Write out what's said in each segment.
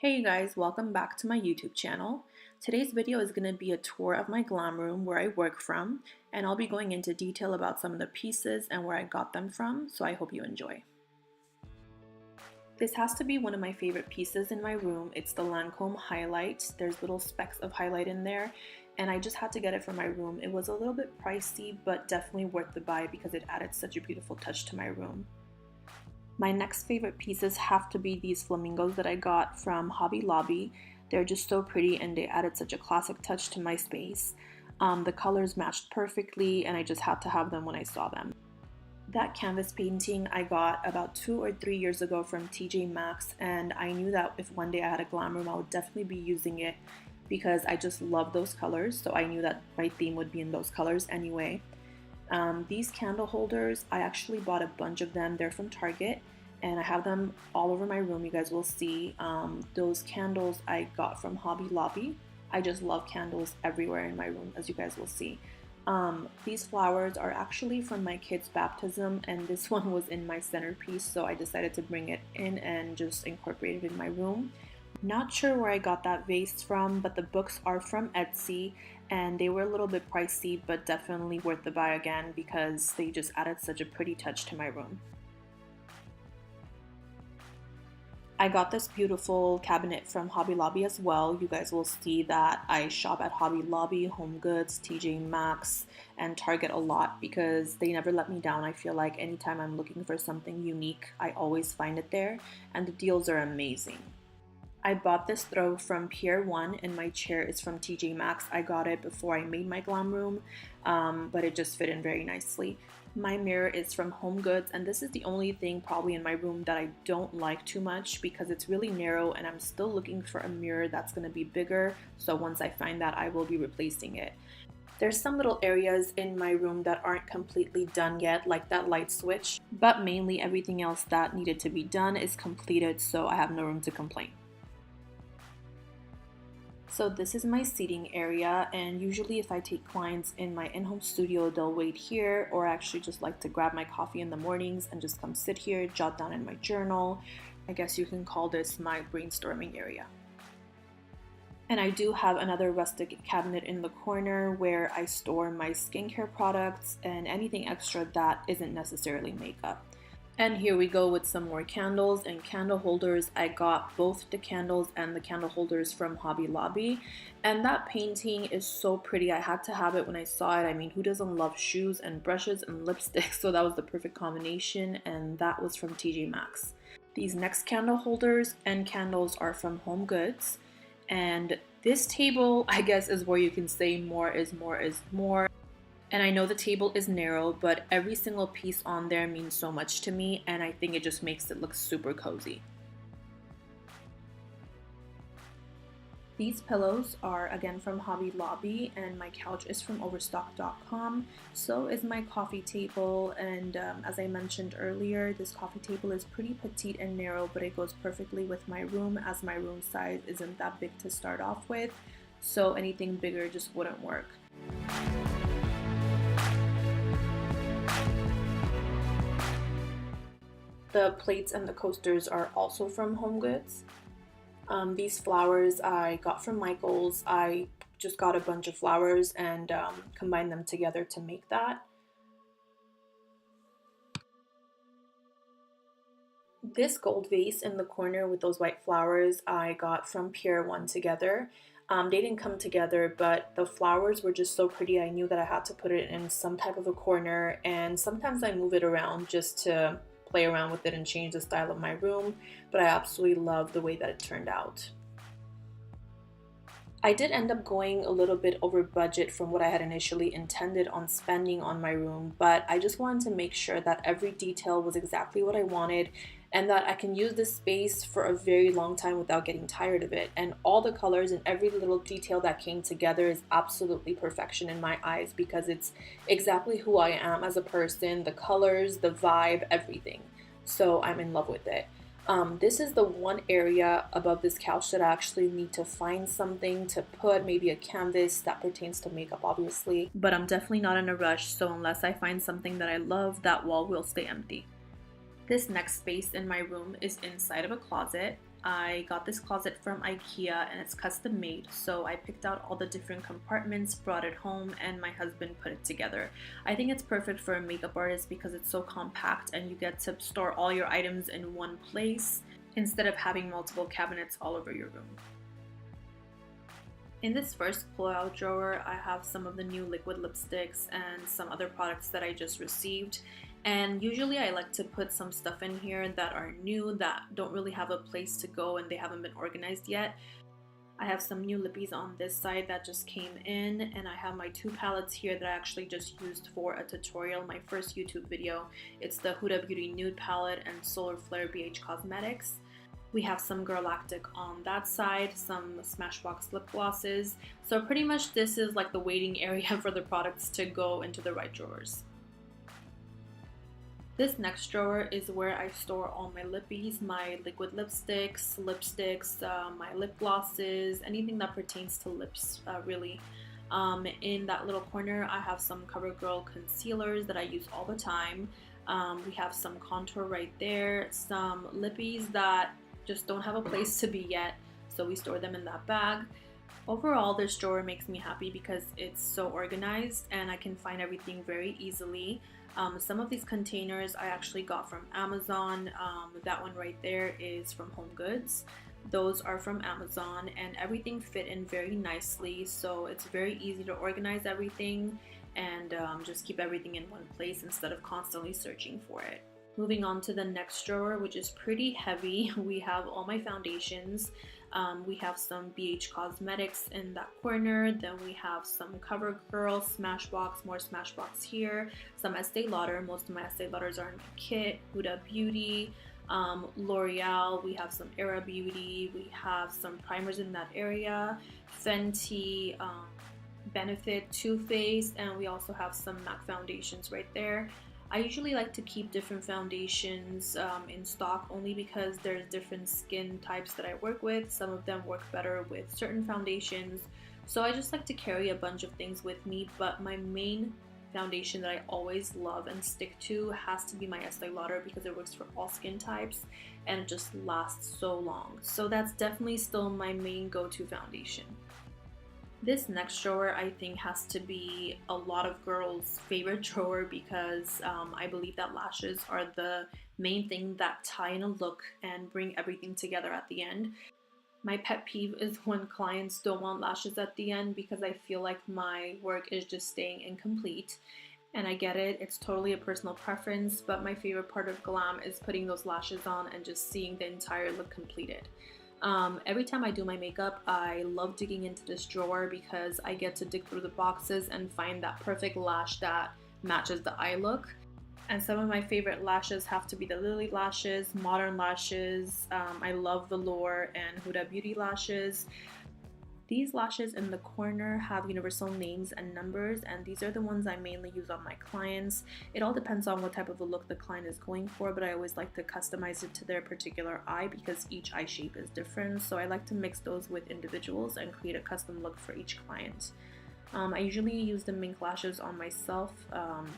Hey you guys, welcome back to my YouTube channel. Today's video is going to be a tour of my glam room where I work from, and I'll be going into detail about some of the pieces and where I got them from, so I hope you enjoy. This has to be one of my favorite pieces in my room. It's the Lancome highlight. There's little specks of highlight in there, and I just had to get it for my room. It was a little bit pricey, but definitely worth the buy because it added such a beautiful touch to my room. My next favorite pieces have to be these flamingos that I got from Hobby Lobby. They're just so pretty and they added such a classic touch to my space. The colors matched perfectly and I just had to have them when I saw them. That canvas painting I got about 2 or 3 years ago from TJ Maxx, and I knew that if one day I had a glam room I would definitely be using it because I just love those colors, so I knew that my theme would be in those colors anyway. These candle holders, I actually bought a bunch of them. They're from Target and I have them all over my room. You guys will see. Those candles I got from Hobby Lobby. I just love candles everywhere in my room, as you guys will see. These flowers are actually from my kid's baptism, and this one was in my centerpiece, so I decided to bring it in and just incorporate it in my room. Not sure where I got that vase from, but the books are from Etsy and they were a little bit pricey, but definitely worth the buy again because they just added such a pretty touch to my room. I got this beautiful cabinet from Hobby Lobby as well. You guys will see that I shop at Hobby Lobby, Home Goods, TJ Maxx, and Target a lot because they never let me down. I feel like anytime I'm looking for something unique, I always find it there, and the deals are amazing. I bought this throw from Pier 1 and my chair is from TJ Maxx. I got it before I made my glam room, but it just fit in very nicely. My mirror is from Home Goods, and this is the only thing probably in my room that I don't like too much because it's really narrow and I'm still looking for a mirror that's going to be bigger, so once I find that I will be replacing it. There's some little areas in my room that aren't completely done yet, like that light switch, but mainly everything else that needed to be done is completed, so I have no room to complain. So this is my seating area, and usually if I take clients in my in-home studio, they'll wait here, or I actually just like to grab my coffee in the mornings and just come sit here, jot down in my journal. I guess you can call this my brainstorming area. And I do have another rustic cabinet in the corner where I store my skincare products and anything extra that isn't necessarily makeup. And here we go with some more candles and candle holders. I got both the candles and the candle holders from Hobby Lobby. And that painting is so pretty. I had to have it when I saw it. I mean, who doesn't love shoes and brushes and lipstick? So that was the perfect combination, and that was from TJ Maxx. These next candle holders and candles are from Home Goods. And this table, I guess, is where you can say more is more is more. And I know the table is narrow, but every single piece on there means so much to me, and I think it just makes it look super cozy. These pillows are again from Hobby Lobby, and my couch is from Overstock.com. So is my coffee table, and as I mentioned earlier, this coffee table is pretty petite and narrow, but it goes perfectly with my room as my room size isn't that big to start off with, so anything bigger just wouldn't work. The plates and the coasters are also from Home Goods. These flowers I got from Michael's. I just got a bunch of flowers and combined them together to make that. This gold vase in the corner with those white flowers I got from Pier 1 together. They didn't come together, but the flowers were just so pretty. I knew that I had to put it in some type of a corner, and sometimes I move it around just to play around with it and change the style of my room, but I absolutely love the way that it turned out. I did end up going a little bit over budget from what I had initially intended on spending on my room, but I just wanted to make sure that every detail was exactly what I wanted and that I can use this space for a very long time without getting tired of it. And all the colors and every little detail that came together is absolutely perfection in my eyes because it's exactly who I am as a person, the colors, the vibe, everything. So I'm in love with it. This is the one area above this couch that I actually need to find something to put, maybe a canvas that pertains to makeup obviously, but I'm definitely not in a rush, so unless I find something that I love, that wall will stay empty. This next space in my room is inside of a closet. I got this closet from IKEA and it's custom made, so I picked out all the different compartments, brought it home, and my husband put it together. I think it's perfect for a makeup artist because it's so compact and you get to store all your items in one place instead of having multiple cabinets all over your room. In this first pull-out drawer, I have some of the new liquid lipsticks and some other products that I just received. And usually I like to put some stuff in here that are new, that don't really have a place to go and they haven't been organized yet. I have some new lippies on this side that just came in, and I have my 2 palettes here that I actually just used for a tutorial, my first YouTube video. It's the Huda Beauty Nude Palette and Solar Flare BH Cosmetics. We have some Girlactic on that side, some Smashbox lip glosses. So pretty much this is like the waiting area for the products to go into the right drawers. This next drawer is where I store all my lippies, my liquid lipsticks, my lip glosses, anything that pertains to lips really. In that little corner I have some CoverGirl concealers that I use all the time. We have some contour right there, some lippies that just don't have a place to be yet, so we store them in that bag. Overall, this drawer makes me happy because it's so organized and I can find everything very easily. Some of these containers I actually got from Amazon. That one right there is from Home Goods. Those are from Amazon and everything fit in very nicely, so it's very easy to organize everything and just keep everything in one place instead of constantly searching for it. Moving on to the next drawer, which is pretty heavy, we have all my foundations. We have some BH Cosmetics in that corner, then we have some CoverGirl, Smashbox, more Smashbox here, some Estee Lauder, most of my Estee Lauders are in my kit, Huda Beauty, L'Oreal, we have some Era Beauty, we have some primers in that area, Fenty, Benefit, Too Faced, and we also have some MAC foundations right there. I usually like to keep different foundations in stock only because there's different skin types that I work with. Some of them work better with certain foundations. So I just like to carry a bunch of things with me, but my main foundation that I always love and stick to has to be my Estee Lauder because it works for all skin types and it just lasts so long. So that's definitely still my main go-to foundation. This next drawer I think has to be a lot of girls' favorite drawer because I believe that lashes are the main thing that tie in a look and bring everything together at the end. My pet peeve is when clients don't want lashes at the end because I feel like my work is just staying incomplete. And I get it, it's totally a personal preference, but my favorite part of glam is putting those lashes on and just seeing the entire look completed. Every time I do my makeup, I love digging into this drawer because I get to dig through the boxes and find that perfect lash that matches the eye look. And some of my favorite lashes have to be the Lily lashes, Modern lashes, I love Velour and Huda Beauty lashes. These lashes in the corner have universal names and numbers, and these are the ones I mainly use on my clients. It all depends on what type of a look the client is going for, but I always like to customize it to their particular eye because each eye shape is different, so I like to mix those with individuals and create a custom look for each client. I usually use the mink lashes on myself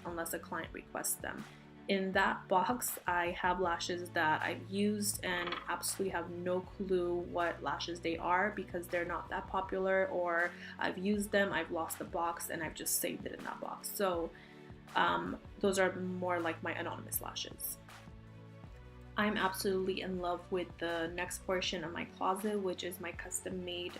unless a client requests them. In that box, I have lashes that I've used and absolutely have no clue what lashes they are because they're not that popular, or I've used them, I've lost the box, and I've just saved it in that box. So those are more like my anonymous lashes. I'm absolutely in love with the next portion of my closet, which is my custom made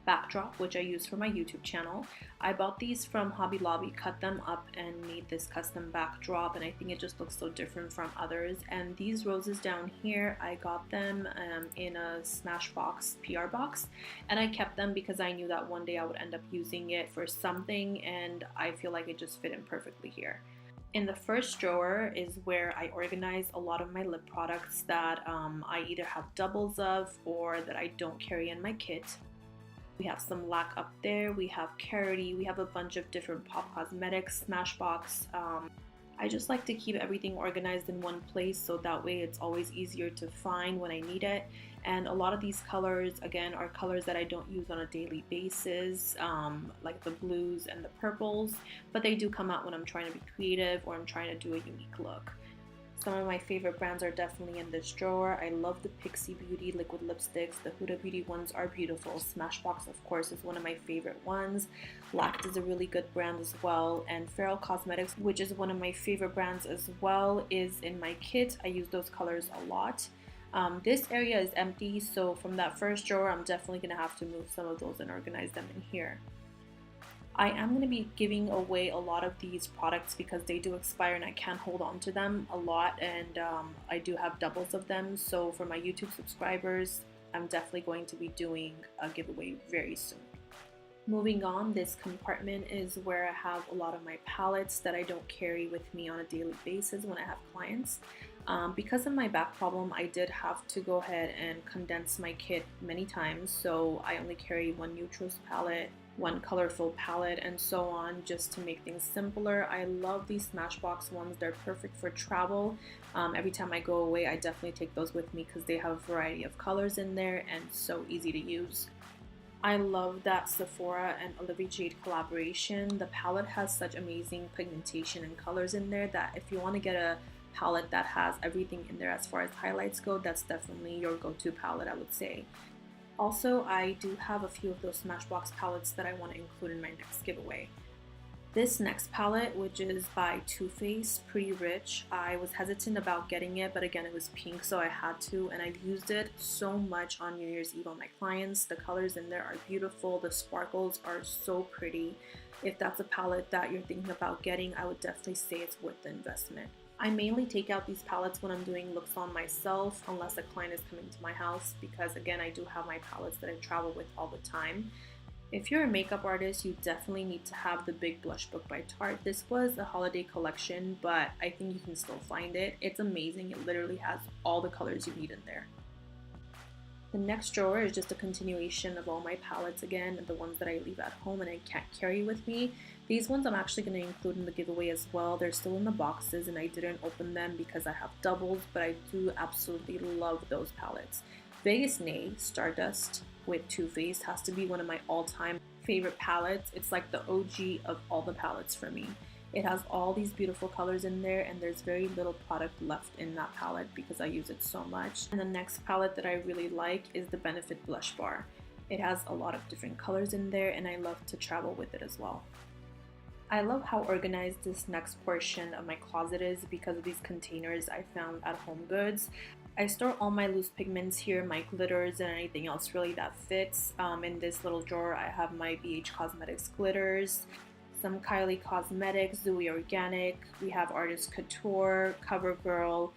backdrop, which I use for my YouTube channel. I bought these from Hobby Lobby, cut them up and made this custom backdrop, and I think it just looks so different from others. And these roses down here, I got them in a Smashbox PR box, and I kept them because I knew that one day I would end up using it for something, and I feel like it just fit in perfectly here. In the first drawer is where I organize a lot of my lip products that I either have doubles of or that I don't carry in my kit. We have some LAC up there, we have Carity, we have a bunch of different Pop Cosmetics, Smashbox. I just like to keep everything organized in one place so that way it's always easier to find when I need it. And a lot of these colors, again, are colors that I don't use on a daily basis, like the blues and the purples, but they do come out when I'm trying to be creative or I'm trying to do a unique look. Some of my favorite brands are definitely in this drawer. I love the Pixie Beauty liquid lipsticks. The Huda Beauty ones are beautiful. Smashbox, of course, is one of my favorite ones. Lact is a really good brand as well. And Feral Cosmetics, which is one of my favorite brands as well, is in my kit. I use those colors a lot. This area is empty, so from that first drawer, I'm definitely going to have to move some of those and organize them in here. I am going to be giving away a lot of these products because they do expire and I can't hold on to them a lot, and I do have doubles of them. So for my YouTube subscribers, I'm definitely going to be doing a giveaway very soon. Moving on, this compartment is where I have a lot of my palettes that I don't carry with me on a daily basis when I have clients. Because of my back problem, I did have to go ahead and condense my kit many times, so I only carry one neutrals palette, one colorful palette, and so on, just to make things simpler. I love these Smashbox ones. They're perfect for travel. Every time I go away, I definitely take those with me because they have a variety of colors in there and so easy to use. I love that Sephora and Olivia Jade collaboration. The palette has such amazing pigmentation and colors in there that if you want to get a palette that has everything in there as far as highlights go, that's definitely your go-to palette, I would say. Also, I do have a few of those Smashbox palettes that I want to include in my next giveaway. This next palette, which is by Too Faced, Pretty Rich, I was hesitant about getting it, but again, it was pink, so I had to, and I've used it so much on New Year's Eve on my clients. The colors in there are beautiful. The sparkles are so pretty. If that's a palette that you're thinking about getting, I would definitely say it's worth the investment. I mainly take out these palettes when I'm doing looks on myself, unless a client is coming to my house, because again, I do have my palettes that I travel with all the time. If you're a makeup artist, you definitely need to have the Big Blush Book by Tarte. This was a holiday collection, but I think you can still find it. It's amazing. It literally has all the colors you need in there. The next drawer is just a continuation of all my palettes again, and the ones that I leave at home and I can't carry with me. These ones I'm actually going to include in the giveaway as well. They're still in the boxes and I didn't open them because I have doubles, but I do absolutely love those palettes. Vegas Nay Stardust with Too Faced has to be one of my all-time favorite palettes. It's like the OG of all the palettes for me. It has all these beautiful colors in there, and there's very little product left in that palette because I use it so much. And the next palette that I really like is the Benefit Blush Bar. It has a lot of different colors in there and I love to travel with it as well. I love how organized this next portion of my closet is because of these containers I found at Home Goods. I store all my loose pigments here, my glitters, and anything else really that fits. In this little drawer, I have my BH Cosmetics glitters, some Kylie Cosmetics, Zooey Organic, we have Artist Couture, CoverGirl.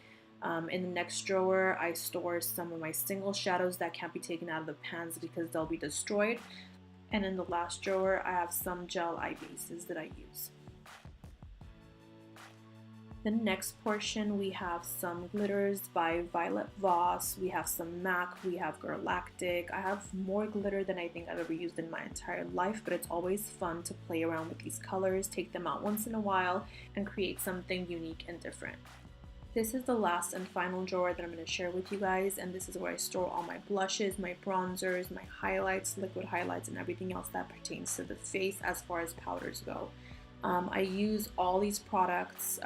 In the next drawer, I store some of my single shadows that can't be taken out of the pans because they'll be destroyed. And in the last drawer, I have some gel eye bases that I use. The next portion, we have some glitters by Violet Voss, we have some MAC, we have Galactic. I have more glitter than I think I've ever used in my entire life, but it's always fun to play around with these colors, take them out once in a while, and create something unique and different. This is the last and final drawer that I'm going to share with you guys, and this is where I store all my blushes, my bronzers, my highlights, liquid highlights, and everything else that pertains to the face as far as powders go. I use all these products.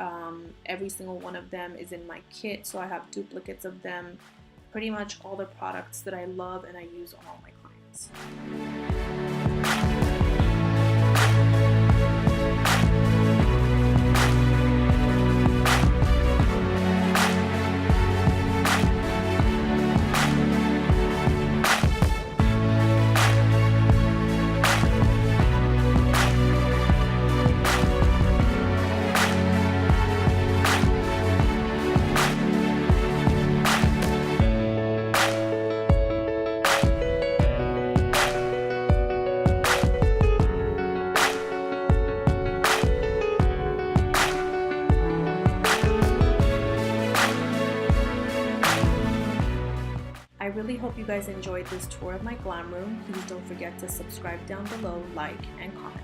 Every single one of them is in my kit, so I have duplicates of them. Pretty much all the products that I love and I use on all my clients. I really hope you guys enjoyed this tour of my glam room. Please don't forget to subscribe down below, like, and comment.